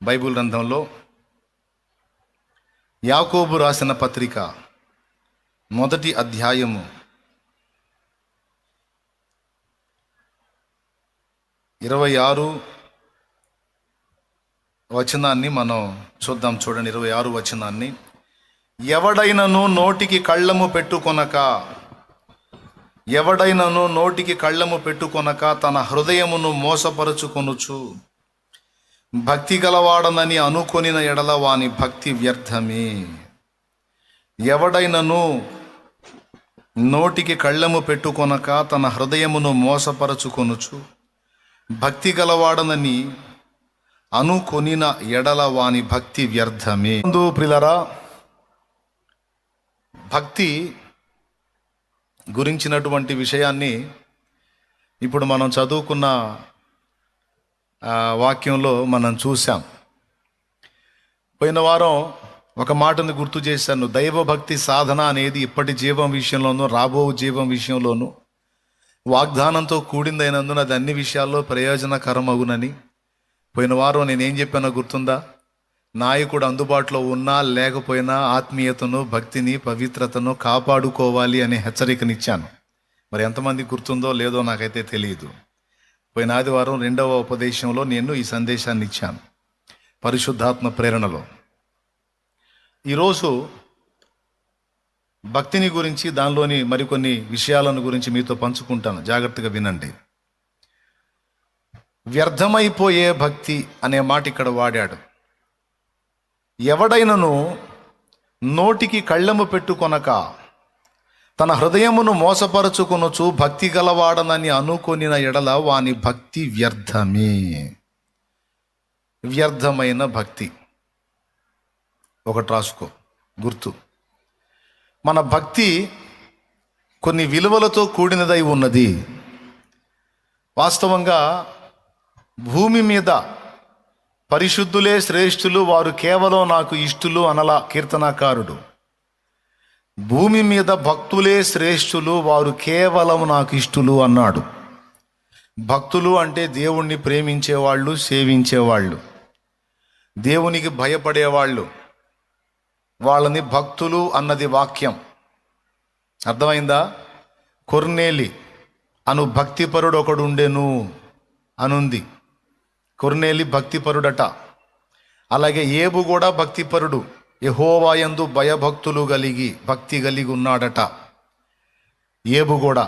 Bible గ్రంథంలో యాకోబు రాసిన పత్రిక మొదటి అధ్యాయము 26 వచనాన్ని మనం చూద్దాం. చూడండి, 26 వచనాన్ని. ఎవడైనను నోటికి కళ్ళము పెట్టుకొనక తన హృదయమును మోసపరుచుకొనుచు భక్తి గలవాడనని అనుకొనిన ఎడల వాని భక్తి వ్యర్థమే. ఎవడైనను నోటికి కళ్ళము పెట్టుకొనక తన హృదయమును మోసపరచుకొనుచు భక్తి గలవాడనని అనుకొనిన ఎడల వాని భక్తి వ్యర్థమే. ప్రియులారా, భక్తి గురించినటువంటి విషయాన్ని ఇప్పుడు మనం చదువుకున్న వాక్యంలో మనం చూసాం. పోయిన వారం ఒక మాటను గుర్తు చేశాను. దైవభక్తి సాధన అనేది ఇప్పటి జీవం విషయంలోనూ రాబో జీవం విషయంలోనూ వాగ్దానంతో కూడిందైనందున అది అన్ని విషయాల్లో ప్రయోజనకరమగునని పోయిన వారం నేనేం చెప్పానో గుర్తుందా? నాయకుడు అందుబాటులో ఉన్నా లేకపోయినా ఆత్మీయతను, భక్తిని, పవిత్రతను కాపాడుకోవాలి అనే హెచ్చరికనిచ్చాను. మరి ఎంతమంది గుర్తుందో లేదో నాకైతే తెలియదు. పోయిన ఆదివారం 2వ ఉపదేశంలో నేను ఈ సందేశాన్ని ఇచ్చాను, పరిశుద్ధాత్మ ప్రేరణలో. ఈరోజు భక్తిని గురించి, దానిలోని మరికొన్ని విషయాలను గురించి మీతో పంచుకుంటాను. జాగ్రత్తగా వినండి. వ్యర్థమైపోయే భక్తి అనే మాట ఇక్కడ వాడాడు. ఎవడైనను నోటికి కళ్ళము పెట్టుకొనక తన హృదయమును మోసపరచుకొనుచు భక్తి గలవాడనని అనుకొనిన ఎడల వాని భక్తి వ్యర్థమే. వ్యర్థమైన భక్తి ఒకటి రాసుకో, గుర్తు. మన భక్తి కొన్ని విలువలతో కూడినదై ఉన్నది. వాస్తవంగా భూమి మీద పరిశుద్ధులే శ్రేష్ఠులు, వారు కేవలం నాకు ఇష్టులు అనలా కీర్తనాకారుడు. భూమి మీద భక్తులే శ్రేష్ఠులు, వారు కేవలం నాకు ఇష్టులు అన్నాడు. భక్తులు అంటే దేవుణ్ణి ప్రేమించేవాళ్ళు, సేవించేవాళ్ళు, దేవునికి భయపడేవాళ్ళు. వాళ్ళని భక్తులు అన్నది వాక్యం. అర్థమైందా? కొర్నేలి అను భక్తిపరుడు ఒకడు ఉండెను అనుంది. కొర్నేలి భక్తిపరుడట. అలాగే ఏబు కూడా భక్తిపరుడు, యెహోవా యందు భయభక్తులు భక్తి కలిగి ఉన్నాడట ఏబు కూడా.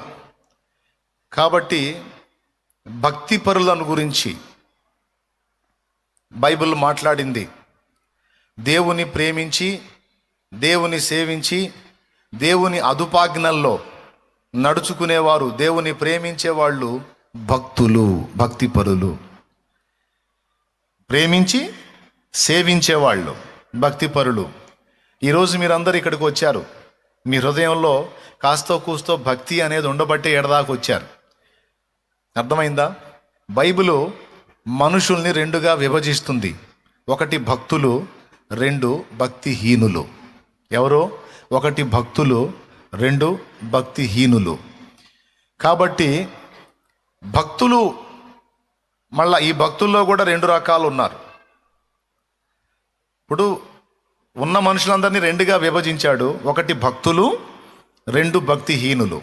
కాబట్టి భక్తిపరులను గురించి బైబిల్ మాట్లాడింది. దేవుని ప్రేమించి, దేవుని సేవించి, దేవుని అదుపాజ్ఞల్లో నడుచుకునేవారు, దేవుని ప్రేమించేవాళ్ళు భక్తులు, భక్తిపరులు. ప్రేమించి సేవించేవాళ్ళు భక్తిపరులు. ఈరోజు మీరందరూ ఇక్కడికి వచ్చారు. మీ హృదయంలో కాస్తో కూస్తో భక్తి అనేది ఉండబట్టే ఎడదాకా వచ్చారు. అర్థమైందా? బైబిలు మనుషుల్ని 2గా విభజిస్తుంది. 1 భక్తులు, 2 భక్తిహీనులు. ఎవరో? 1 భక్తులు, 2 భక్తిహీనులు. కాబట్టి భక్తులు, మళ్ళా ఈ భక్తుల్లో కూడా 2 రకాలు ఉన్నారు. ఇప్పుడు ఉన్న మనుషులందరినీ 2గా విభజించాడు. 1 భక్తులు, 2 భక్తిహీనులు.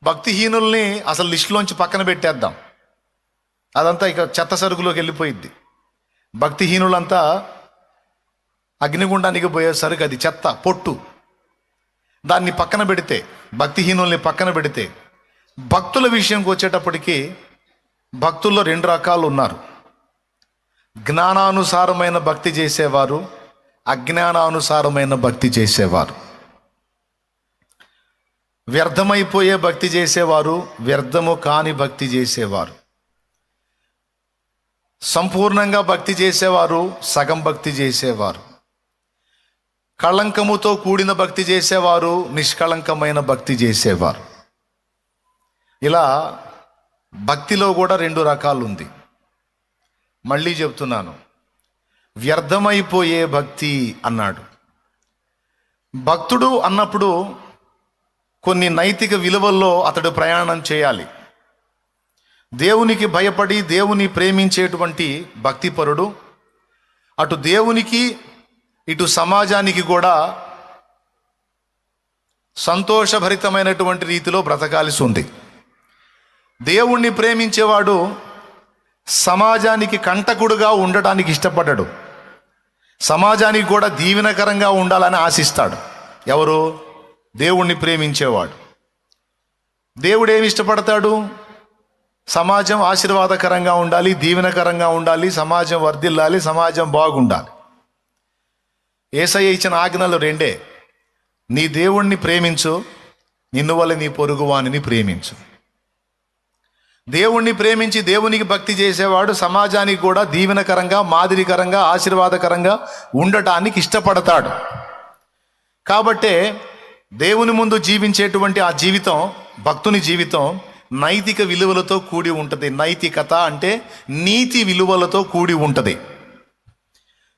భక్తిహీనుల్ని అసలు లిస్టులోంచి పక్కన పెట్టేద్దాం. అదంతా ఇక చెత్త సరుకులోకి వెళ్ళిపోయిద్ది. భక్తిహీనులంతా అగ్నిగుండానికి పోయేసరికి అది చెత్త, పొట్టు. దాన్ని పక్కన పెడితే, భక్తిహీనుల్ని పక్కన పెడితే, భక్తుల విషయంకి వచ్చేటప్పటికి భక్తుల్లో 2 రకాలు ఉన్నారు. జ్ఞానానుసారమైన భక్తి చేసేవారు, అజ్ఞానానుసారమైన భక్తి చేసేవారు. వ్యర్థమైపోయే భక్తి చేసేవారు, వ్యర్థము కాని భక్తి చేసేవారు. సంపూర్ణంగా భక్తి చేసేవారు, సగం భక్తి చేసేవారు. కళంకముతో కూడిన భక్తి చేసేవారు, నిష్కళంకమైన భక్తి చేసేవారు. ఇలా భక్తిలో కూడా 2 రకాలు ఉంది. మళ్ళీ చెప్తున్నాను, వ్యర్థమైపోయే భక్తి అన్నాడు. భక్తుడు అన్నప్పుడు కొన్ని నైతిక విలువల్లో అతడు ప్రయాణం చేయాలి. దేవునికి భయపడి దేవుని ప్రేమించేటువంటి భక్తిపరుడు అటు దేవునికి ఇటు సమాజానికి కూడా సంతోషభరితమైనటువంటి రీతిలో బ్రతకాల్సి ఉంది. దేవుణ్ణి ప్రేమించేవాడు సమాజానికి కంటకుడుగా ఉండటానికి ఇష్టపడ్డాడు, సమాజానికి కూడా దీవెనకరంగా ఉండాలని ఆశిస్తాడు. ఎవరు? దేవుణ్ణి ప్రేమించేవాడు. దేవుడు ఏమి ఇష్టపడతాడు? సమాజం ఆశీర్వాదకరంగా ఉండాలి, దీవెనకరంగా ఉండాలి, సమాజం వర్ధిల్లాలి, సమాజం బాగుండాలి. యేసయ్య ఇచ్చిన ఆజ్ఞలు రెండే: నీ దేవుణ్ణి ప్రేమించు, నిన్ను వల్ల నీ పొరుగువానిని ప్రేమించు. దేవుణ్ణి ప్రేమించి దేవునికి భక్తి చేసేవాడు సమాజానికి కూడా దీవెనకరంగా, మాదిరికరంగా, ఆశీర్వాదకరంగా ఉండటానికి ఇష్టపడతాడు. కాబట్టే దేవుని ముందు జీవించేటువంటి ఆ జీవితం, భక్తుని జీవితం నైతిక విలువలతో కూడి ఉంటుంది. నైతికత అంటే నీతి విలువలతో కూడి ఉంటుంది.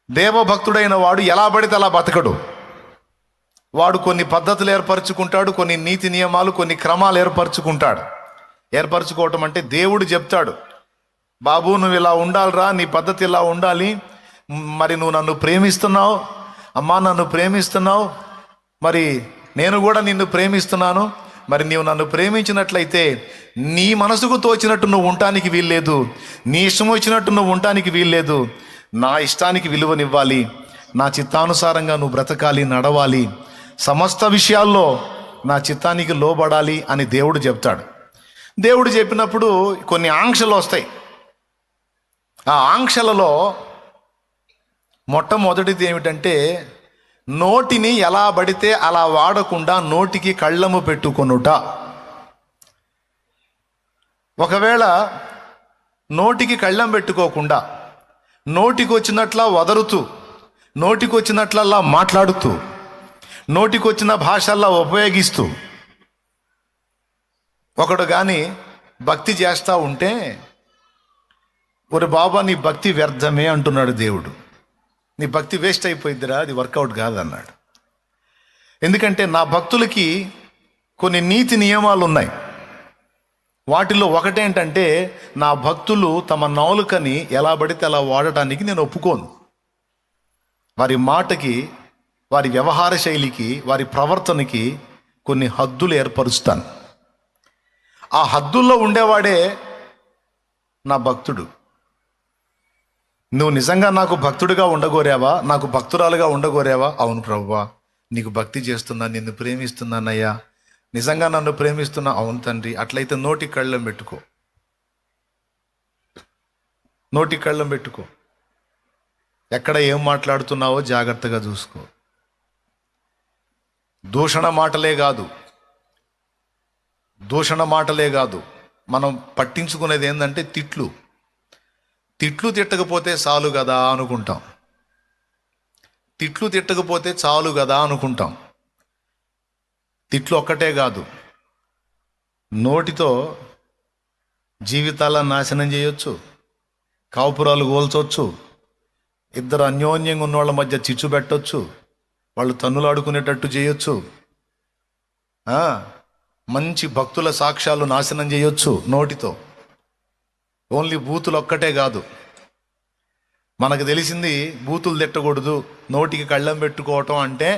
దేవభక్తుడైన వాడు ఎలా పడితే అలా బతకడు. వాడు కొన్ని పద్ధతులు ఏర్పరచుకుంటాడు, కొన్ని నీతి నియమాలు, కొన్ని క్రమాలు ఏర్పరచుకుంటాడు. ఏర్పరచుకోవటం అంటే దేవుడు చెప్తాడు, బాబు నువ్వు ఇలా ఉండాలిరా, నీ పద్ధతి ఇలా ఉండాలి, మరి నువ్వు నన్ను ప్రేమిస్తున్నావు, అమ్మా నన్ను ప్రేమిస్తున్నావు, మరి నేను కూడా నిన్ను ప్రేమిస్తున్నాను, మరి నీవు నన్ను ప్రేమించినట్లయితే నీ మనసుకు తోచినట్టు నువ్వు ఉండటానికి వీల్లేదు, నీ ఇష్టం వచ్చినట్టు నువ్వు ఉండటానికి వీల్లేదు, నా ఇష్టానికి విలువనివ్వాలి, నా చిత్తానుసారంగా నువ్వు బ్రతకాలి, నడవాలి, సమస్త విషయాల్లో నా చిత్తానికి లోబడాలి అని దేవుడు చెప్తాడు. దేవుడు చెప్పినప్పుడు కొన్ని ఆంక్షలు వస్తాయి. ఆ ఆంక్షలలో మొట్టమొదటిది ఏమిటంటే, నోటిని ఎలా పడితే అలా వాడకుండా నోటికి కళ్ళము పెట్టుకొనుట. ఒకవేళ నోటికి కళ్ళం పెట్టుకోకుండా నోటికి వచ్చినట్లా వదరుతూ, నోటికి వచ్చినట్లల్లా మాట్లాడుతూ, నోటికి వచ్చిన భాషల్లా ఉపయోగిస్తూ ఒకడు కానీ భక్తి చేస్తూ ఉంటే, ఒరే బాబా నీ భక్తి వ్యర్థమే అంటున్నాడు దేవుడు. నీ భక్తి వేస్ట్ అయిపోయిద్దిరా, అది వర్కౌట్ కాదన్నాడు. ఎందుకంటే నా భక్తులకి కొన్ని నీతి నియమాలు ఉన్నాయి. వాటిలో ఒకటేంటంటే, నా భక్తులు తమ నాలుకని ఎలా పడితే అలా వాడటానికి నేను ఒప్పుకోను. వారి మాటకి, వారి వ్యవహార శైలికి, వారి ప్రవర్తనకి కొన్ని హద్దులు ఏర్పరుస్తాను. ఆ హద్దుల్లో ఉండేవాడే నా భక్తుడు. నువ్వు నిజంగా నాకు భక్తుడిగా ఉండగోరావా, నాకు భక్తురాలుగా ఉండగోరావా? అవును ప్రభువా, నీకు భక్తి చేస్తున్నా, నిన్ను ప్రేమిస్తున్నానయ్యా, నిజంగా నన్ను ప్రేమిస్తున్నా. అవును తండ్రి. అట్లయితే నోటికి కళ్ళం పెట్టుకో, నోటికి కళ్ళం పెట్టుకో. ఎక్కడ ఏం మాట్లాడుతున్నావో జాగ్రత్తగా చూసుకో. దూషణ మాటలే కాదు, మనం పట్టించుకునేది ఏంటంటే తిట్లు తిట్టకపోతే చాలు కదా అనుకుంటాం. తిట్లు ఒక్కటే కాదు, నోటితో జీవితాలను నాశనం చేయొచ్చు, కాపురాలు కోల్చొచ్చు, ఇద్దరు అన్యోన్యంగా ఉన్న వాళ్ళ మధ్య చిచ్చు పెట్టొచ్చు, వాళ్ళు తన్నులాడుకునేటట్టు చేయొచ్చు, మంచి భక్తుల సాక్ష్యాలు నాశనం చేయొచ్చు నోటితో. ఓన్లీ బూతులు ఒక్కటే కాదు. మనకు తెలిసింది బూతులు తిట్టకూడదు, నోటికి కళ్ళం పెట్టుకోవటం అంటే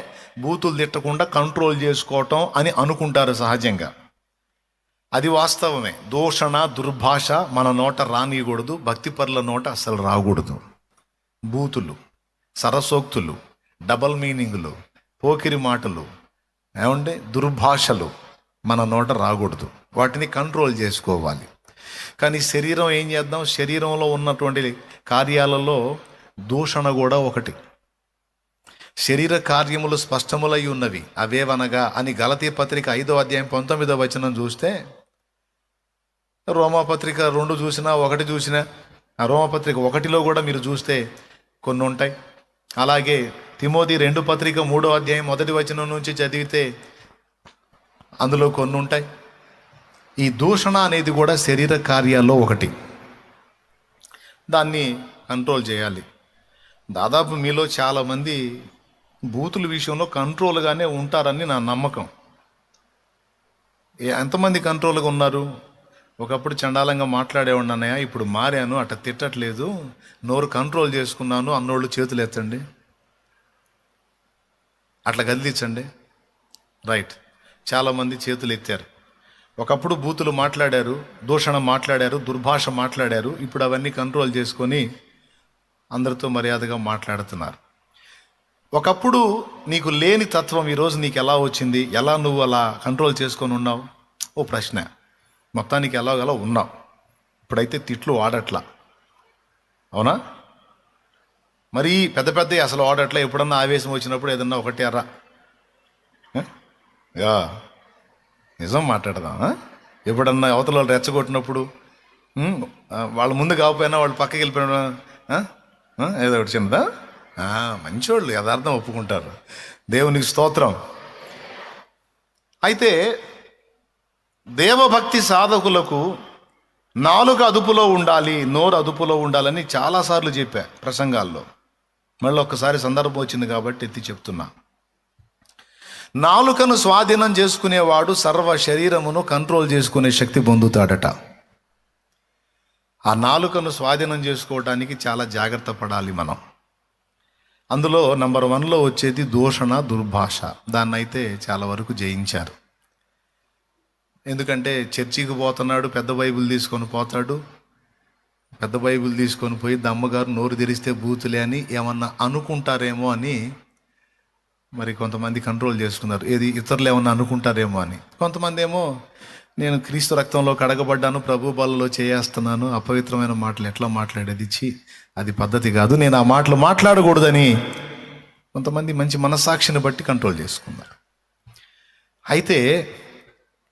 బూతులు తిట్టకుండా కంట్రోల్ చేసుకోవటం అని అనుకుంటారు సహజంగా. అది వాస్తవమే. దూషణ, దుర్భాష మన నోట రానియకూడదు, భక్తిపరుల నోట అసలు రాకూడదు. బూతులు, సరసోక్తులు, డబల్ మీనింగులు, పోకిరి మాటలు, దుర్భాషలు మన నోట రాకూడదు. వాటిని కంట్రోల్ చేసుకోవాలి. కానీ శరీరం ఏం చేద్దాం? శరీరంలో ఉన్నటువంటి కార్యాలలో దూషణ కూడా ఒకటి. శరీర కార్యములు స్పష్టములై ఉన్నవి, అవేవనగా అని గలతీ పత్రిక 5వ అధ్యాయం 19వ వచనం చూస్తే, రోమాపత్రిక 2 చూసినా 1 చూసినా, ఆ రోమపత్రిక 1లో కూడా మీరు చూస్తే కొన్ని ఉంటాయి. అలాగే తిమోతి 2 పత్రిక 3వ అధ్యాయం 1వ వచనం నుంచి చదివితే అందులో కొన్ని ఉంటాయి. ఈ దూషణ అనేది కూడా శరీర కార్యాల్లో ఒకటి. దాన్ని కంట్రోల్ చేయాలి. దాదాపు మీలో చాలామంది బూతుల విషయంలో కంట్రోల్గానే ఉంటారని నా నమ్మకం. ఎంతమంది కంట్రోల్గా ఉన్నారు? ఒకప్పుడు చండాలంగా మాట్లాడేవాడిని అన్నయ్య, ఇప్పుడు మారాను, అట్ట తిట్టట్లేదు, నోరు కంట్రోల్ చేసుకున్నాను అన్నోళ్ళు చేతులు ఎత్తండి, అట్లా కదిలించండి. రైట్, చాలామంది చేతులు ఎత్తారు. ఒకప్పుడు బూతులు మాట్లాడారు, దూషణ మాట్లాడారు, దుర్భాష మాట్లాడారు, ఇప్పుడు అవన్నీ కంట్రోల్ చేసుకొని అందరితో మర్యాదగా మాట్లాడుతున్నారు. ఒకప్పుడు నీకు లేని తత్వం ఈరోజు నీకు ఎలా వచ్చింది? ఎలా నువ్వు అలా కంట్రోల్ చేసుకొని ఉన్నావు? ఓ ప్రశ్న. మొత్తానికి ఎలాగలా ఉన్నావు. ఇప్పుడైతే తిట్లు వాడట్లా, అవునా? మరీ పెద్ద పెద్ద అసలు వాడట్లా. ఎప్పుడన్నా ఆవేశం వచ్చినప్పుడు ఏదన్నా ఒకటి అరా యా నిజం మాట్లాడదాం. ఎప్పుడన్నా అవతల వాళ్ళు రెచ్చగొట్టినప్పుడు వాళ్ళ ముందు కాకపోయినా వాళ్ళు పక్కకి వెళ్ళిపోయినా ఏదో ఒకటి చిన్నదా, మంచోళ్ళు యథార్థం ఒప్పుకుంటారు. దేవునికి స్తోత్రం. అయితే దేవభక్తి సాధకులకు నాలుక అదుపులో ఉండాలి, నోరు అదుపులో ఉండాలని చాలాసార్లు చెప్పా ప్రసంగాల్లో. మళ్ళీ ఒక్కసారి సందర్భం వచ్చింది కాబట్టి ఎత్తి చెప్తున్నా. నాలుకను స్వాధీనం చేసుకునేవాడు సర్వ శరీరమును కంట్రోల్ చేసుకునే శక్తి పొందుతాడట. ఆ నాలుకను స్వాధీనం చేసుకోవడానికి చాలా జాగ్రత్త పడాలి మనం. అందులో నంబర్ 1లో వచ్చేది దూషణ, దుర్భాష. దాన్ని అయితే చాలా వరకు జయించారు. ఎందుకంటే చర్చికి పోతున్నాడు, పెద్ద బైబిల్ తీసుకొని పోతాడు, పెద్ద బైబిల్ తీసుకొని పోయి దమ్మగారు నోరు తెరిస్తే బూతులే అని ఏమన్నా అనుకుంటారేమో అని మరి కొంతమంది కంట్రోల్ చేసుకున్నారు. ఏది ఇతరులు ఏమన్నా అనుకుంటారేమో అని. కొంతమంది ఏమో నేను క్రీస్తు రక్తంలో కడగబడ్డాను, ప్రభు బలలో చేయేస్తున్నాను, అపవిత్రమైన మాటలు ఎట్లా మాట్లాడేది, అది పద్ధతి కాదు, నేను ఆ మాటలు మాట్లాడకూడదని కొంతమంది మంచి మనస్సాక్షిని బట్టి కంట్రోల్ చేసుకున్నారు. అయితే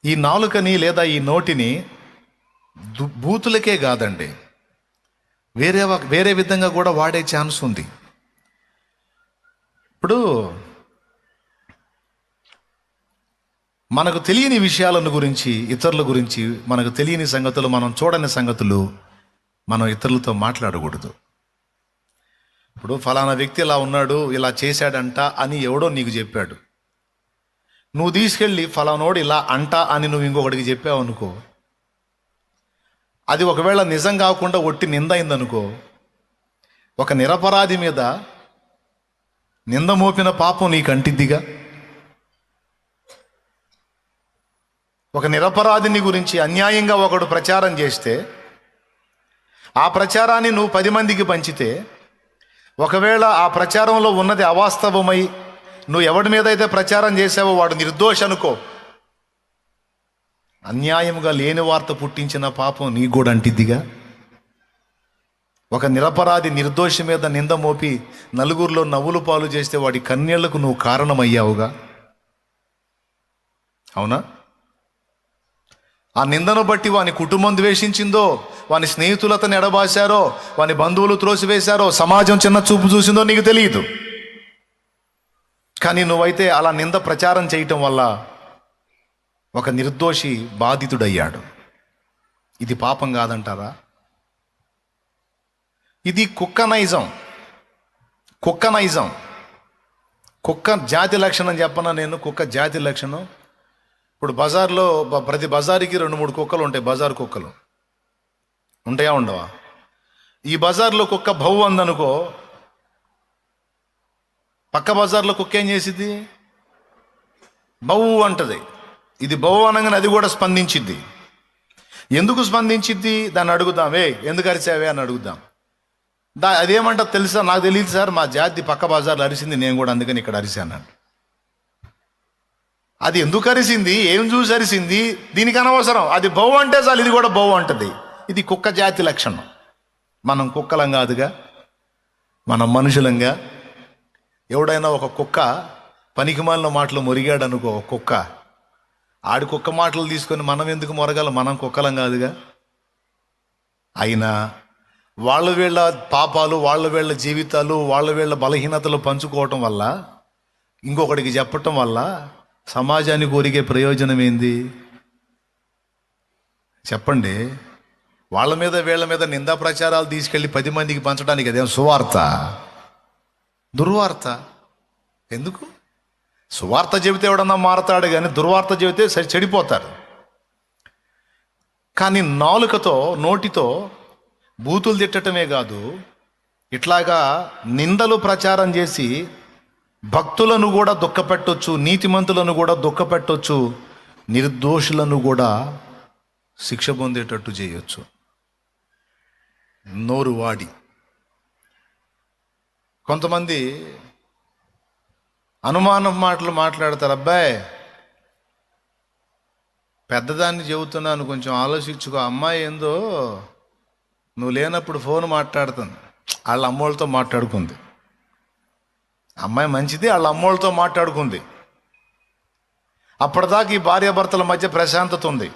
ఈ నాలుకని లేదా ఈ నోటిని బూతులకే కాదండి, వేరే విధంగా కూడా వాడే ఛాన్స్ ఉంది. ఇప్పుడు మనకు తెలియని విషయాలను గురించి, ఇతరుల గురించి, మనకు తెలియని సంగతులు, మనం చూడని సంగతులు మనం ఇతరులతో మాట్లాడకూడదు. ఇప్పుడు ఫలానా వ్యక్తి ఇలా ఉన్నాడు, ఇలా చేశాడంట అని ఎవడో నీకు చెప్పాడు, నువ్వు తీసుకెళ్ళి ఫలానోడు ఇలా అంట అని నువ్వు ఇంకొకటికి చెప్పావు అనుకో, అది ఒకవేళ నిజం కాకుండా ఒట్టి నింద అయిందనుకో, ఒక నిరపరాధి మీద నింద మోపిన పాపం నీకు అంటిద్దిగా. ఒక నిరపరాధిని గురించి అన్యాయంగా ఒకడు ప్రచారం చేస్తే ఆ ప్రచారాన్ని నువ్వు 10 మందికి పంచితే, ఒకవేళ ఆ ప్రచారంలో ఉన్నది అవాస్తవమై నువ్వు ఎవడి మీద అయితే ప్రచారం చేసావో వాడు నిర్దోష అనుకో, అన్యాయముగా లేని వార్త పుట్టించిన పాపం నీకు కూడా అంటిద్దిగా. ఒక నిరపరాధి నిర్దోషి మీద నింద మోపి నలుగురిలో నవ్వులు పాలు చేస్తే వాడి కన్నీళ్లకు నువ్వు కారణమయ్యావుగా, అవునా? ఆ నిందను బట్టి వాని కుటుంబం ద్వేషించిందో, వాని స్నేహితులు అతను ఎడబాశారో, వాని బంధువులు త్రోసివేశారో, సమాజం చిన్న చూపు చూసిందో నీకు తెలియదు. కానీ నువ్వైతే అలా నింద ప్రచారం చేయటం వల్ల ఒక నిర్దోషి బాధితుడయ్యాడు. ఇది పాపం కాదంటారా? ఇది కుక్క నైజం. కుక్క జాతి లక్షణం చెప్పనా నేను? కుక్క జాతి లక్షణం. ఇప్పుడు బజార్లో ప్రతి బజారుకి 2-3 కుక్కలు ఉంటాయి. బజారు కుక్కలు ఉంటాయా, ఉండవా? ఈ బజార్లో కుక్క భౌ అందనుకో, పక్క బజార్లో కుక్క ఏం చేసిద్ది? బౌ అంటది. ఇది బౌ అనగానే అది కూడా స్పందించిద్ది. ఎందుకు స్పందించిద్ది? దాన్ని అడుగుదాం, ఎందుకు అరిచావే అని అడుగుదాం. అదేమంటది తెలుసా? నాకు తెలియదు సార్, మా జాతి పక్క బజార్లో అరిసింది, నేను కూడా అందుకని ఇక్కడ అరిశాను. అది ఎందుకు అరిసింది, ఏం చూసి అరిసింది, దీనికి అనవసరం. అది బౌ అంటే చాలు, ఇది కూడా బౌ అంటది. ఇది కుక్క జాతి లక్షణం. మనం కుక్కలం కాదుగా, మనం మనుషులంగా. ఎవడైనా ఒక కుక్క పనికిమాలిన మాటలు మొరిగాడు అనుకో, కుక్క ఆడి కుక్క మాటలు తీసుకొని మనం ఎందుకు మొరగాలి? మనం కుక్కలం కాదుగా. అయినా వాళ్ళ వీళ్ళ పాపాలు, వాళ్ళ వీళ్ళ జీవితాలు, వాళ్ళ వీళ్ళ బలహీనతలు పంచుకోవటం వల్ల, ఇంకొకటికి చెప్పటం వల్ల సమాజానికి ఒరిగే ప్రయోజనం ఏంది చెప్పండి? వాళ్ళ మీద వీళ్ళ మీద నిందా ప్రచారాలు తీసుకెళ్ళి 10 మందికి పంచడానికి అదేం సువార్త? దుర్వార్త. ఎందుకు? సువార్త చెబితే ఎవడన్నా మారతాడు, కానీ దుర్వార్త చెబితే చెడిపోతారు. కానీ నాలుకతో, నోటితో బూతులు తిట్టటమే కాదు, ఇట్లాగా నిందలు ప్రచారం చేసి భక్తులను కూడా దుఃఖపెట్టొచ్చు, నీతిమంతులను కూడా దుఃఖపెట్టొచ్చు, నిర్దోషులను కూడా శిక్ష పొందేటట్టు చేయొచ్చు. నోరు వాడి. కొంతమంది అనుమానం మాటలు మాట్లాడతారు. అబ్బాయి, పెద్దదాన్ని చెబుతున్నాను, కొంచెం ఆలోచించుకో. అమ్మాయి ఏందో నువ్వు లేనప్పుడు ఫోన్ మాట్లాడుతుంది, వాళ్ళ అమ్మోళ్ళతో మాట్లాడుకుంది. అమ్మాయి మంచిది, వాళ్ళ అమ్మోళ్ళతో మాట్లాడుకుంది. అప్పటిదాకా ఈ భార్యాభర్తల మధ్య ప్రశాంతత ఉంది.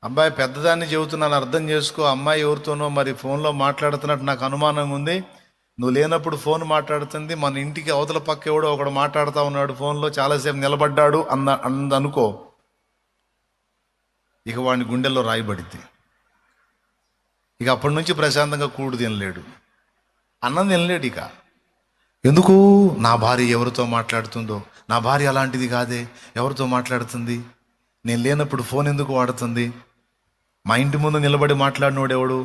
అబ్బాయి, పెద్దదాన్ని చెబుతున్నాను, అర్థం చేసుకో. అమ్మాయి ఎవరితోనో మరి ఫోన్లో మాట్లాడుతున్నట్టు నాకు అనుమానంగా ఉంది. నువ్వు లేనప్పుడు ఫోన్ మాట్లాడుతుంది. మన ఇంటికి అవతల పక్క ఎవడో ఒకడు మాట్లాడుతూ ఉన్నాడు ఫోన్లో, చాలాసేపు నిలబడ్డాడు అందనుకో. ఇక వాడిని గుండెల్లో రాయబడిద్ది. ఇక అప్పటి నుంచి ప్రశాంతంగా కూడు తినలేడు, అన్నం తినలేడు. ఇక ఎందుకు? నా భార్య ఎవరితో మాట్లాడుతుందో, నా భార్య అలాంటిది కాదే, ఎవరితో మాట్లాడుతుంది, నేను లేనప్పుడు ఫోన్ ఎందుకు వాడుతుంది, మా ఇంటి ముందు నిలబడి మాట్లాడినోడు ఎవడు.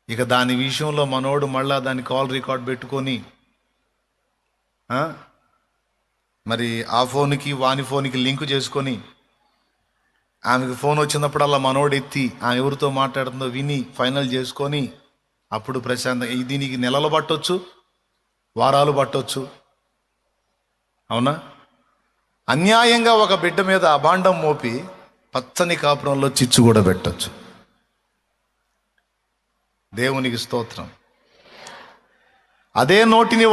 ఇక దాని విషయంలో మనోడు మళ్ళా దాని కాల్ రికార్డ్ పెట్టుకొని మరి ఆ ఫోన్కి వాని ఫోన్కి లింక్ చేసుకొని ఆమెకు ఫోన్ వచ్చినప్పుడల్లా మనోడు ఎత్తి ఆమె ఎవరితో మాట్లాడుతుందో విని ఫైనల్ చేసుకొని అప్పుడు ప్రశాంతంగా. దీనికి నెలలు పట్టొచ్చు, వారాలు పట్టొచ్చు. అవునా? అన్యాయంగా ఒక బిడ్డ మీద అభాండం మోపి పచ్చని కాపురంలో చిచ్చు కూడా పెట్టొచ్చు. దేవునికి స్తోత్రం. అదే నోటిని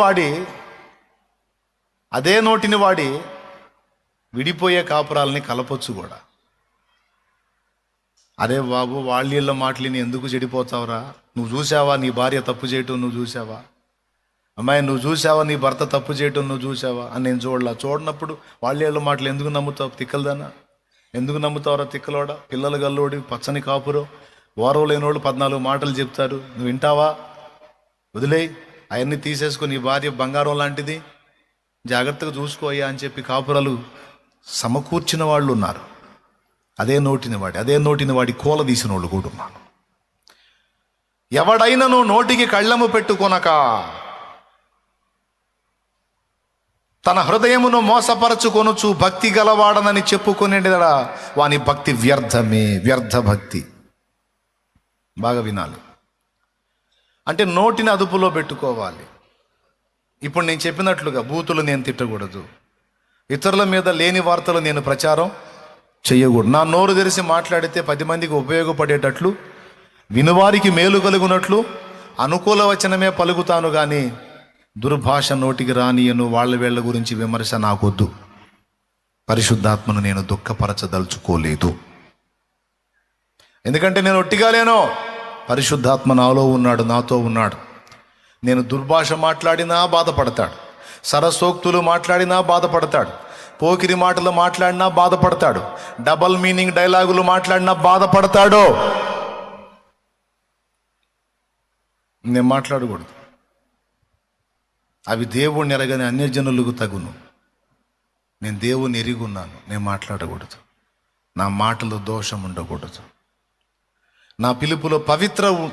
వాడి విడిపోయే కాపురాలని కలపొచ్చు కూడా. అరే బాబు, వాళ్ళ మాటలిని ఎందుకు చెడిపోతావురా? నువ్వు చూసావా నీ భార్య తప్పు చేయటం? నువ్వు చూసావా? అమ్మాయి, నువ్వు చూసావా నీ భర్త తప్పు చేయటం? నువ్వు చూసావా అని నేను చూడనప్పుడు వాళ్ళ మాటలు ఎందుకు నమ్ముతావు? తిక్కలదానా, ఎందుకు నమ్ముతావురా తిక్కలోడా? పిల్లలు గల్లోడి పచ్చని కాపురో, వారం లేనోళ్ళు 14 మాటలు చెప్తారు, నువ్వు వింటావా? వదిలేయి, అవన్నీ తీసేసుకొని నీ భార్య బంగారం లాంటిది, జాగ్రత్తగా చూసుకోయ్యా అని చెప్పి కాపురాలు సమకూర్చిన వాళ్ళు ఉన్నారు. అదే నోటిని వాడి కోల తీసిన వాళ్ళు కూడా ఉన్నారు. ఎవడైనను నోటికి కళ్ళము పెట్టుకొనక తన హృదయమును మోసపరచుకొనుచు భక్తి గలవాడనని చెప్పుకునేడా వాని భక్తి వ్యర్థమే, వ్యర్థ భక్తి. బాగా వినాలి. అంటే నోటిని అదుపులో పెట్టుకోవాలి. ఇప్పుడు నేను చెప్పినట్లుగా బూతులు నేను తిట్టకూడదు, ఇతరుల మీద లేని వార్తలు నేను ప్రచారం చెయ్యకూడదు. నా నోరు తెరిచి మాట్లాడితే 10 మందికి ఉపయోగపడేటట్లు, వినువారికి మేలు కలుగునట్లు అనుకూల వచనమే పలుకుతాను, కానీ దుర్భాష నోటికి రానియను. వీళ్ళ గురించి విమర్శ నాకొద్దు. పరిశుద్ధాత్మను నేను దుఃఖపరచదలుచుకోలేదు. ఎందుకంటే నేను ఒట్టిగా లేను, పరిశుద్ధాత్మ నాలో ఉన్నాడు, నాతో ఉన్నాడు. నేను దుర్భాష మాట్లాడినా బాధపడతాడు, సరసోక్తులు మాట్లాడినా బాధపడతాడు, పోకిరి మాటలు మాట్లాడినా బాధపడతాడు, డబల్ మీనింగ్ డైలాగులు మాట్లాడినా బాధపడతాడు. నేను మాట్లాడకూడదు. అవి దేవుణ్ణి ఎరగని అన్యజనులకు తగును. నేను దేవుణ్ణి ఎరిగున్నాను, నేను మాట్లాడకూడదు. నా మాటలో దోషం ఉండకూడదు. నా పిలుపులో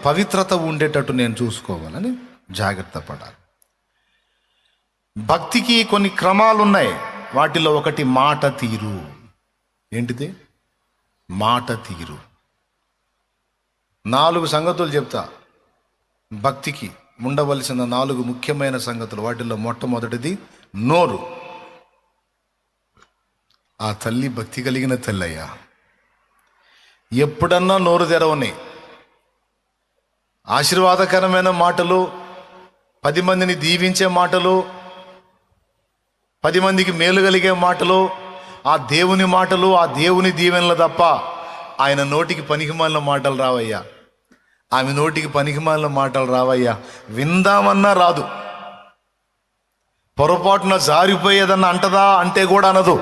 పవిత్రత ఉండేటట్టు నేను చూసుకోవాలని జాగ్రత్త పడాలి. భక్తికి కొన్ని క్రమాలు ఉన్నాయి. వాటిలో ఒకటి మాట తీరు. ఏంటిది? మాట తీరు. 4 సంగతులు చెప్తా. భక్తికి ఉండవలసిన 4 ముఖ్యమైన సంగతులు. వాటిల్లో మొట్టమొదటిది నోరు. ఆ తల్లి భక్తి కలిగిన తల్లి అయ్యా. ఎప్పుడన్నా నోరు తెరవని ఆశీర్వాదకరమైన మాటలు, 10 మందిని దీవించే మాటలు, 10 మందికి మేలు కలిగే మాటలు, ఆ దేవుని మాటలు, ఆ దేవుని దీవెనలు తప్ప ఆయన నోటికి పనికిమాలిన మాటలు రావయ్యా. ఆమె నోటికి పనికిమాలిన మాటలు రావయ్యా. విందామన్నా రాదు. పొరపాటున జారిపోయేదన్నా అంటదా అంటే కూడా అనదు.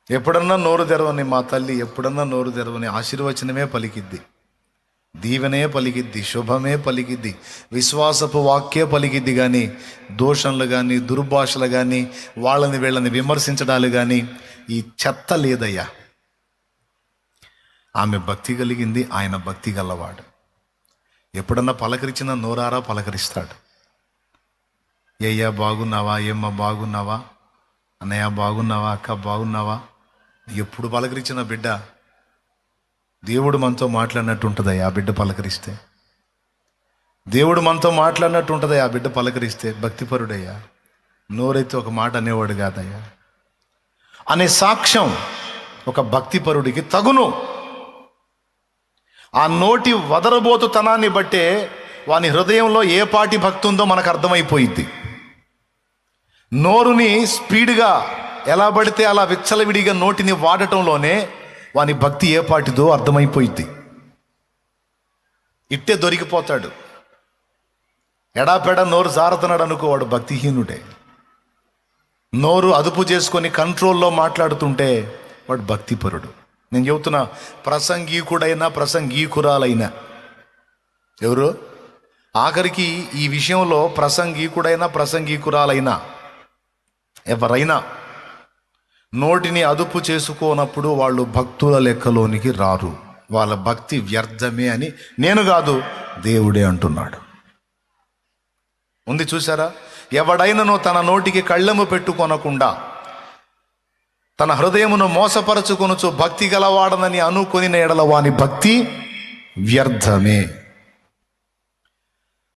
ఎప్పుడన్నా నోరు తెరవని మా తల్లి, ఎప్పుడన్నా నోరు తెరవని ఆశీర్వచనమే పలికిద్ది. దీవెనే పలికిద్ది, శుభమే పలికిద్ది, విశ్వాసపు వాక్యే పలికిద్ది. కానీ దోషణలు కానీ, దుర్భాషలు కానీ, వాళ్ళని వీళ్ళని విమర్శించడాలు కానీ ఈ చెత్త లేదయ్యా. ఆమె భక్తి కలిగింది, ఆయన భక్తి గలవాడు. ఎప్పుడన్నా పలకరించినా నోరారా పలకరిస్తాడు. అయ్యా బాగున్నావా, ఏమ్మ బాగున్నావా, అన్నయ్య బాగున్నావా, అక్క బాగున్నావా. ఎప్పుడు పలకరించిన బిడ్డ దేవుడు మనతో మాట్లాడినట్టు ఉంటుంది ఆ బిడ్డ పలకరిస్తే. దేవుడు మనతో మాట్లాడినట్టు ఉంటుంది ఆ బిడ్డ పలకరిస్తే. భక్తిపరుడయ్యా, నోరైతే ఒక మాట అనేవాడు కాదయ్యా అనే సాక్ష్యం ఒక భక్తిపరుడికి తగును. ఆ నోటి వదరబోతుతనాన్ని బట్టే వాని హృదయంలో ఏ పాటి భక్తి ఉందో మనకు అర్థమైపోయింది. నోరుని స్పీడ్గా ఎలా పడితే అలా విచ్చలవిడిగా నోటిని వాడటంలోనే వాని భక్తి ఏ పాటిదో అర్థమైపోయింది. ఇట్టే దొరికిపోతాడు. ఎడాపెడా నోరు జారుతున్నాడు అనుకో, వాడు భక్తిహీనుడే. నోరు అదుపు చేసుకొని కంట్రోల్లో మాట్లాడుతుంటే వాడు భక్తిపరుడు. నేను చెబుతున్నా, ప్రసంగీకుడైనా ప్రసంగీకురాలైనా ఎవరు, ఆఖరికి ఈ విషయంలో ప్రసంగీకుడైనా ప్రసంగీకురాలైనా ఎవరైనా నోటిని అదుపు చేసుకోనప్పుడు వాళ్ళు భక్తుల లెక్కలోనికి రారు. వాళ్ళ భక్తి వ్యర్థమే అని నేను కాదు, దేవుడే అంటున్నాడు. ఉంది చూసారా, ఎవడైనను తన నోటికి కళ్ళెము పెట్టుకొనకుండా తన హృదయమును మోసపరచుకొనుచు భక్తి గలవాడనని అనుకొని ఎడల వాని భక్తి వ్యర్థమే.